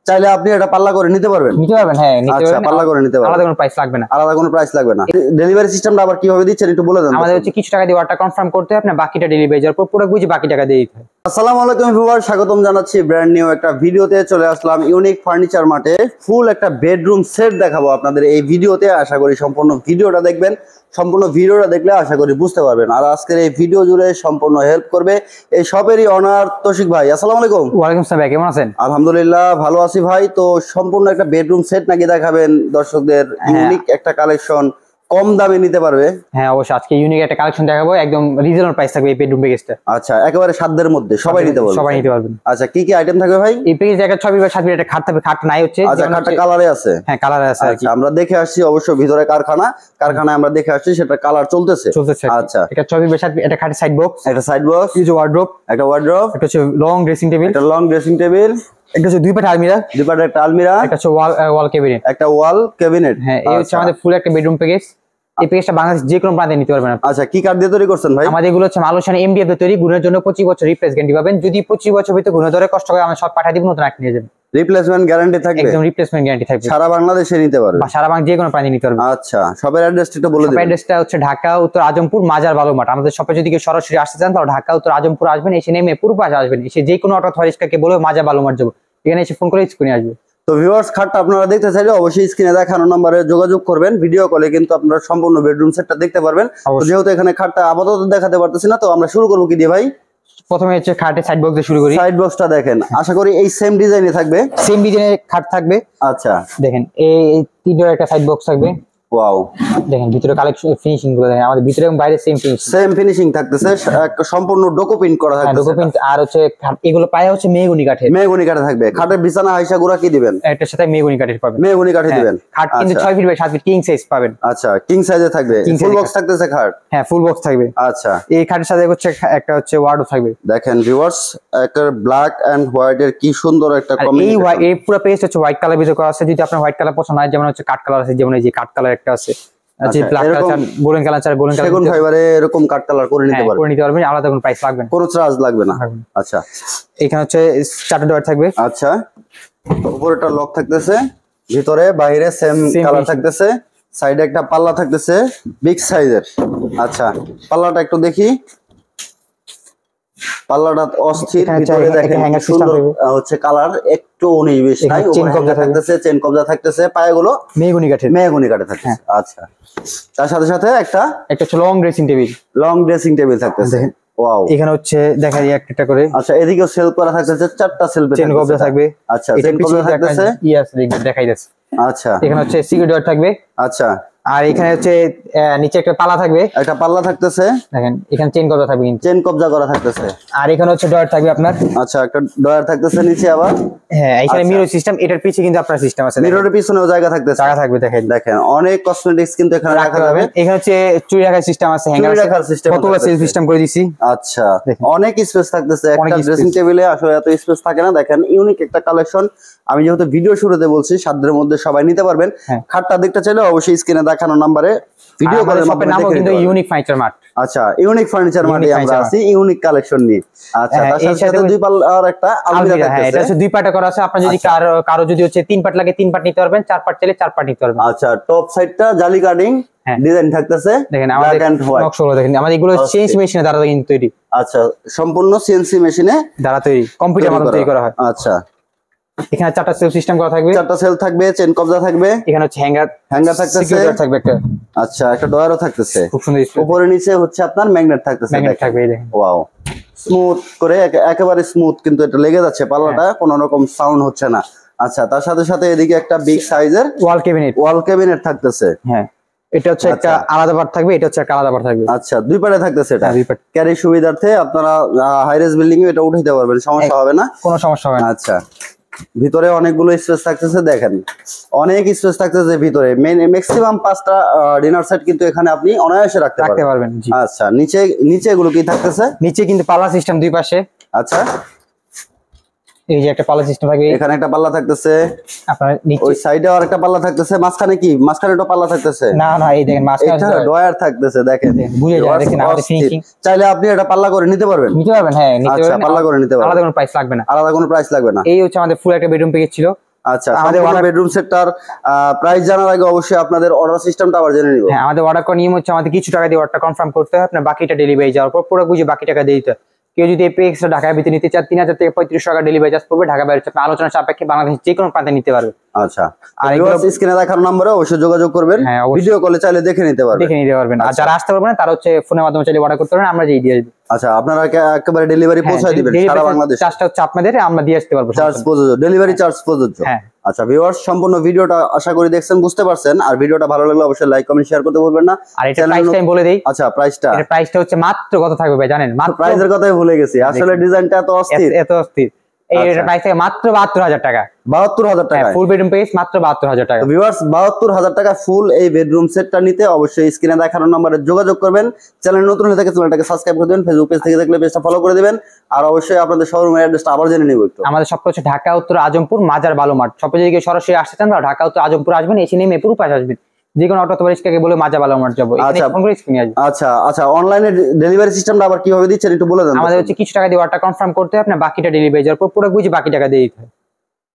চাইলে আপনি এটা পাল্লা করে নিতে পারবেন। হ্যাঁ নিতে আচ্ছা, পারবেন। পাল্লা করে নিতে পারবেন, আলাদা কোনো প্রাইস লাগবে না। আলাদা কোনো প্রাইস লাগবে না। ডেলিভারি সিস্টেমটা আবার কিভাবে দিচ্ছেন একটু বলে দেন। আমাদের হচ্ছে কিছু টাকা দিয়ে অর্ডার কনফার্ম করতে হয়, আপনার বাকিটা ডেলিভারি যাওয়ার পর পুরো বুঝে বাকি টাকা দিয়ে দিতে হয়। আসসালামু আলাইকুম ভিউয়ার, স্বাগতম জানাচ্ছি ব্র্যান্ড নিউ একটা ভিডিওতে। চলে আসলাম ইউনিক ফার্নিচার মার্টে। ফুল একটা বেডরুম সেট দেখাবো আপনাদের এই ভিডিওতে। আশা করি সম্পূর্ণ ভিডিওটা দেখবেন। সম্পূর্ণ ভিডিওটা দেখলে আশা করি বুঝতে পারবেন। আর আজকের এই ভিডিও জুড়ে সম্পূর্ণ হেল্প করবে এই শপেরই অনার তৌশিক ভাই। আসসালামু আলাইকুম। ওয়ালাইকুম আসসালাম ভাই, কেমন আছেন? আলহামদুলিল্লাহ ভালো আছি ভাই। তো সম্পূর্ণ একটা বেডরুম সেট নাকি দেখাবেন দর্শকদের? ইউনিক একটা কালেকশন, কম দামে নিতে পারবে। হ্যাঁ অবশ্যই, আজকে ইউনিক একটা কালেকশন দেখাবো, একদম রিজনেবল প্রাইস থাকবে এই বেডরুম প্যাকেজটা। আচ্ছা, একেবারে সাধ্যের মধ্যে সবাই নিতে পারবে, সবাই নিতে পারবেন। আচ্ছা, কি কি আইটেম থাকবে ভাই? এই প্যাকেজে একটা 6 বাই 7 ফিট একটা খাট থাকবে। খাট নাই হচ্ছে, আচ্ছা, খাটটা কালারে আছে? হ্যাঁ কালারে আছে। আচ্ছা, আমরা দেখে আসছি অবশ্য ভিতরে কারখানায় আমরা দেখে আসছি, সেটা কালার চলতেছে। আচ্ছা, এটা 6 বাই 7 একটা খাটের সাইড বক্স, একটা সাইড বক্স, কিছু ওয়ার্ড্রপ, একটা ওয়ার্ড্রপ, একটা হচ্ছে লং ড্রেসিং টেবিল, একটা লং ড্রেসিং টেবিল, একটা হচ্ছে দুই পাট আলমিরা, দুই পাটে একটা আলমিরা, একটা হচ্ছে ওয়াল ক্যাবিনেট, একটা ওয়াল ক্যাবিনেট। হ্যাঁ এই হচ্ছে আমাদের ফুল একটা বেডরুম প্যাকেজ। এই প্যাকেজটা বাংলাদেশ যে কোনো প্রান্তে নিতে পারবেন। আচ্ছা, কি কাঠ দিয়ে তৈরি করছেন ভাই? আমাদের এগুলো হচ্ছে মালয়েশিয়ান এমডিএফ এর তৈরি। গুণের জন্য 25 বছর রিপ্লেস গ্যারান্টি পাবেন। যদি 25 বছর ভিতরে গুণ ধরে কষ্ট করে আমরা সব পাঠিয়ে দিব, নতুন আট নিয়ে যাবেন। রিপ্লেসমেন্ট গ্যারান্টি থাকবে? একদম রিপ্লেসমেন্ট গ্যারান্টি থাকবে। সারা বাংলাদেশে নিতে পারবে? সারা বাংলা যে কোনো প্রান্তে নিতে পারবে। আচ্ছা, শপের অ্যাড্রেসটা একটু বলে দিন। অ্যাড্রেসটা হচ্ছে ঢাকা উত্তর আজমপুর মাজার বালুমাঠ। আমাদের শপে যদি কেউ সরাসরি আসতে চান তাহলে ঢাকা উত্তর আজমপুর আসবেন, এসে নেমে পূর্ব পাশে আসবেন। এসে যে কোনো অটো রিক্সাকে বলে মাজার বালুমাঠ যাবো, এখানে এসে ফোন করে স্ক্রিনে আসবে। তো ভিউয়ার্স, খাটটা আপনারা দেখতে চাইলে অবশ্যই স্ক্রিনে দেখানো নম্বরে যোগাযোগ করবেন। ভিডিও কলে কিন্তু আপনারা সম্পূর্ণ বেডরুম সেটটা দেখতে পারবেন। যেহেতু এখানে খাটটা আপাতত দেখাতে পারতেছি না, তো আমরা শুরু করবো কি দিয়ে ভাই? প্রথমে হচ্ছে খাটের সাইড বক্স দিয়ে শুরু করি। সাইড বক্সটা দেখেন, আশা করি এই সেম ডিজাইনে থাকবে। সেম ডিজাইনের খাট থাকবে। আচ্ছা, দেখেন এই তিনটা একটা সাইড বক্স থাকবে। ওয়াও, দেখেন ভিতরে কালেকশন ফিনিশিং গুলো দেখেন, আমাদের ভিতরে এবং বাইরে সেম ফিনিশিং থাকতেছে। সম্পূর্ণ ডোকো প্রিন্ট করা থাকতেছে। ডোকো প্রিন্ট। আর হচ্ছে এগুলো পায়া হচ্ছে মেহগনি কাঠের। মেহগনি কাঠে থাকবে। খাটের বিছানা হাইসা গুড়া কি দিবেন? এটার সাথে মেহগনি কাঠের পাবেন। মেহগনি কাঠে দিবেন। খাট কিন্তু 6 feet by 7 feet king size পাবেন। আচ্ছা, কিং সাইজে থাকবে। ফুল বক্স থাকতেছে খাট? হ্যাঁ ফুল বক্স থাকবে। আচ্ছা, এই খাটের সাথে হচ্ছে একটা হচ্ছে ওয়ার্ডরোব থাকবে। দেখেন ভিউয়ার্স, একটা ব্ল্যাক এন্ড হোয়াইট এর কি সুন্দর একটা কম্বিনেশন। এই পুরো পেজ হচ্ছে হোয়াইট কালার ভিতরে করা আছে। যদি আপনার হোয়াইট কালার পছন্দ হয়, যেমন হচ্ছে কাট কালার আছে, যেমন এই যে কাট কালার একটা আছে, আছে black colour, golden colour, golden colour, সেগুন ফাইবারে এরকম কাট কালার করে নিতে পারবেন। আলাদা কোনো প্রাইস লাগবে না, কোনো চার্জ লাগবে না। আচ্ছা, এখানে হচ্ছে চারটা ডয়ার থাকবে। আচ্ছা, উপরেটা লক থাকতেছে, ভিতরে বাইরে সেম কালার থাকতেছে। সাইডে একটা পাল্লা থাকতেছে বিগ সাইজের। আচ্ছা, পাল্লাটা একটু দেখি। পাল্লাটা অস্থির। ভিতরে দেখেন সুন্দর হচ্ছে কালার, একটু 19-20 নাই। চেন কবজা থাকতেছে, চেন কবজা থাকতেছে। পায়াগুলো মেহগনি কাঠে থাকতেছে। আচ্ছা, তার সাথে সাথে একটা লং ড্রেসিং টেবিল থাকতেছে। ওয়াও, এখানে হচ্ছে দেখা যায় একটা করে। আচ্ছা, এদিকেও সেলফ করা থাকতেছে, চারটা সেলফে চেন কবজা থাকবে। আচ্ছা, চেন কবজা থাকতেছে। ইয়েস, দেখাই যাচ্ছে। আচ্ছা, এখানে হচ্ছে সিকিউরিটি ডোর থাকবে। আচ্ছা, আর এখানে হচ্ছে নিচে একটা পাল্লা থাকবে। একটা পাল্লা থাকতেছে, দেখেন এখানে চেন কবজা থাকবে, কিন্তু চেন কবজা করা থাকতেছে। আর এখানে হচ্ছে ডয়ার থাকবে আপনার। আচ্ছা, একটা ডয়ার থাকতেছে নিচে আবার। হ্যাঁ, এখানে মিরর সিস্টেম। এটার পিছে কিন্তু আপনার সিস্টেম আছে, মিররের পিছনেও জায়গা থাকতেছে। দেখেন অনেক কসমেটিক্স কিন্তু এখানে রাখা যাবে। এখানে হচ্ছে চুরি রাখার সিস্টেম আছে, হ্যাঙ্গার রাখার সিস্টেম, কতগুলো সেল সিস্টেম করে দিয়েছি। আচ্ছা, অনেক স্পেস থাকতেছে। একটা ড্রেসিং টেবিলে আসলে এত স্পেস থাকে না। দেখেন ইউনিক একটা কালেকশন। আমি যেহেতু ভিডিও শুরুতে বলছি, সাধ্যের মধ্যে সবাই নিতে পারবেন। খাটটা দেখতে চাইলে অবশ্যই স্ক্রিনে দেখানো নম্বরে ভিডিও কলের মাধ্যমে দেখে নিতে পারবেন। Unique furniture mart. আচ্ছা, ইউনিক ফার্নিচার মার্টে আমরা আছি, ইউনিক কালেকশন নিয়ে। আচ্ছা, তার সাথে দুই পাল্লার একটা আলমিরা থাকতেছে। হ্যাঁ, এটা হচ্ছে দুই পাটে করা আছে। আপনি যদি কারো যদি হচ্ছে 3 পাট লাগে 3 পাট নিতে পারবেন, 4 পাট চাইলে 4 পাট নিতে পারবেন। আচ্ছা, টপ সাইডটা জালি কাটিং ডিজাইন থাকতেছে। দেখেন আমাদের নকশাগুলো দেখেন, আমাদের এগুলো সিএনসি মেশিনে দ্বারা কিন্তু তৈরি। আচ্ছা, সম্পূর্ণ সিএনসি মেশিনে দ্বারা তৈরি, কম্পিউটার মাধ্যমে তৈরি করা হয়। আচ্ছা, এখানে চারটা সেল সিস্টেম করা থাকবে। চারটা সেল থাকবে, চেন কবজা থাকবে। এখানে হচ্ছে হ্যাঙ্গার থাকতেছে, সিকিউরিটি থাকবে একটা। আচ্ছা, একটা ডয়ারও থাকতেছে খুব সুন্দর। উপরে নিচে হচ্ছে আপনার ম্যাগনেট থাকতেছে। ম্যাগনেট থাকবে, এই দেখেন। ওয়াও, স্মুথ করে একেবারে স্মুথ কিন্তু এটা লেগে যাচ্ছে পাল্লাটা, কোনো রকম সাউন্ড হচ্ছে না। আচ্ছা, তার সাথে সাথে এদিকে একটা বিগ সাইজের ওয়াল ক্যাবিনেট থাকতেছে। হ্যাঁ, এটা হচ্ছে একটা আলাদা পার্ট থাকবে, এটা হচ্ছে একটা আলাদা পার্ট থাকবে। আচ্ছা, দুই পাটে থাকতেছে এটা। ক্যারি সুবিধার্থে আপনারা হাই রেজ বিল্ডিং এ এটা উঠাইতে পারবেন, সমস্যা হবে না, কোনো সমস্যা হবে না। আচ্ছা, ভিতরে অনেকগুলো স্পেস থাকতেছে। দেখেন অনেক স্পেস থাকতেছে ভিতরে। ম্যাক্সিমাম 5টা ডিনার সেট কিন্তু এখানে আপনি অনায়াসে রাখতে পারবেন। আচ্ছা, নিচে এগুলো কি থাকতেছে? নিচে কিন্তু পাল্লা সিস্টেম দুই পাশে। আচ্ছা, এই যে একটা পাল্লা সিস্টেম থাকবে, এখানে একটা পাল্লা থাকতেছে, আপনার নিচে ওই সাইডে আরেকটা পাল্লা থাকতেছে, মাঝখানে কি একটা পাল্লা থাকতেছে? না, এই দেখেন মাঝখানে এটা ডয়ার থাকতেছে। দেখেন বুঝে যায়, দেখেন আমাদের ফিনিশিং। চাইলে আপনি এটা পাল্লা করে নিতে পারবেন। হ্যাঁ নিতে পারবেন। পাল্লা করে নিতে পারবেন, আলাদা কোনো প্রাইস লাগবে না। এই হচ্ছে আমাদের ফুল একটা বেডরুম প্যাকেজ ছিল। আচ্ছা, আমাদের আমাদের order- বেডরুম সেটটার প্রাইস জানার আগে অবশ্যই আপনাদের অর্ডার সিস্টেমটা আবার জেনে নিব। হ্যাঁ, আমাদের অর্ডার করার নিয়ম হচ্ছে আমাদের কিছু টাকা দিয়ে অর্ডারটা কনফার্ম করতে হয়, আপনার বাকিটা ডেলিভারি যাওয়ার পর পুরো বুঝে বাকি টাকা দিয়ে দিতে হয়। কেউ যদি এই এক্সট্রা ঢাকার ভিতরে নিতে চান 3000 থেকে 3500 টাকা ডেলিভারি চার্জ পড়বে, ঢাকা বাইরে হচ্ছে আপনি আলোচনা সাপেক্ষে বাংলাদেশের যে কোনো প্রান্তে নিতে পারবে। আচ্ছা, আর আর এগুলো স্ক্রিনে দেখানো নম্বরে অবশ্যই যোগাযোগ করবেন, হ্যাঁ, অবশ্যই। ভিডিও কলে চাইলে দেখে নিতে পারবেন। দেখে নিতে পারবেন। আর আচ্ছা। যারা আসতে পারবেন না তারা হচ্ছে ফোনের মাধ্যমে চাইলে অর্ডার করতে পারবেন, আমরা যেই দিয়ে দিই। আচ্ছা, আপনারা একেবারে ডেলিভারি পৌঁছায় দিবেন সারা বাংলাদেশ? চার্জটা হচ্ছে আপনাদের, আমরা দিয়ে আসতে পারবো। চার্জ প্রযোজ্য, ডেলিভারি চার্জ প্রযোজ্য। হ্যাঁ। আচ্ছা ভিউয়ার্স, সম্পূর্ণ ভিডিওটা আশা করি দেখছেন, বুঝতে পারছেন। আর ভিডিওটা ভালো লাগলে অবশ্যই লাইক কমেন্ট শেয়ার করতে ভুলবেন না। আর এটা প্রাইসটা আমি বলে দেই। আচ্ছা, প্রাইসটা এর প্রাইসটা হচ্ছে মাত্র কত থাকবে ভাই জানেন? মাত্র প্রাইসের কথাই ভুলে গেছি, আসলে ডিজাইনটা এত অস্থির। এত অস্থির। এই আচ্ছা। প্রাইস থেকে মাত্র 72000 টাকা। 72000 টাকা ফুল বেডরুম পেজ মাত্র 72000 টাকা। ভিউয়ার্স, 72000 টাকা ফুল এই বেডরুম সেটটা নিতে অবশ্যই স্ক্রিনে দেখানো নম্বরে যোগাযোগ করবেন। চ্যানেল নতুন হয়ে থাকে চ্যানেলটাকে সাবস্ক্রাইব করে দিবেন, ফেসবুক পেজ থেকে দেখলে পেজটা ফলো করে দিবেন। আর অবশ্যই আপনাদের শোরুমের অ্যাড্রেসটা আবার জেনে নিব একটু। আমাদের সব হচ্ছে ঢাকা উত্তর আজমপুর মাজার বালুমাঠ। সবাই যদি কেউ সরাসরি আসতে চান তাহলে ঢাকা উত্তর আজমপুর আসবেন, এসে নেমে পুরো পাশে আসবেন। যে কোনো অটো অথবা রিক্সাকে বলে মাজার বালুমাঠ যাবো, আচ্ছা। ফোন করে স্ক্রিনে আসবে। আচ্ছা আচ্ছা, অনলাইনে ডেলিভারি সিস্টেমটা আবার কিভাবে দিচ্ছেন একটু বলে দেন। আমাদের হচ্ছে কিছু টাকা দিয়ে অর্ডার কনফার্ম করতে হয়, আপনার বাকিটা ডেলিভারি যাওয়ার পর পুরো বুঝে বাকি টাকা দিয়ে দিতে হয়।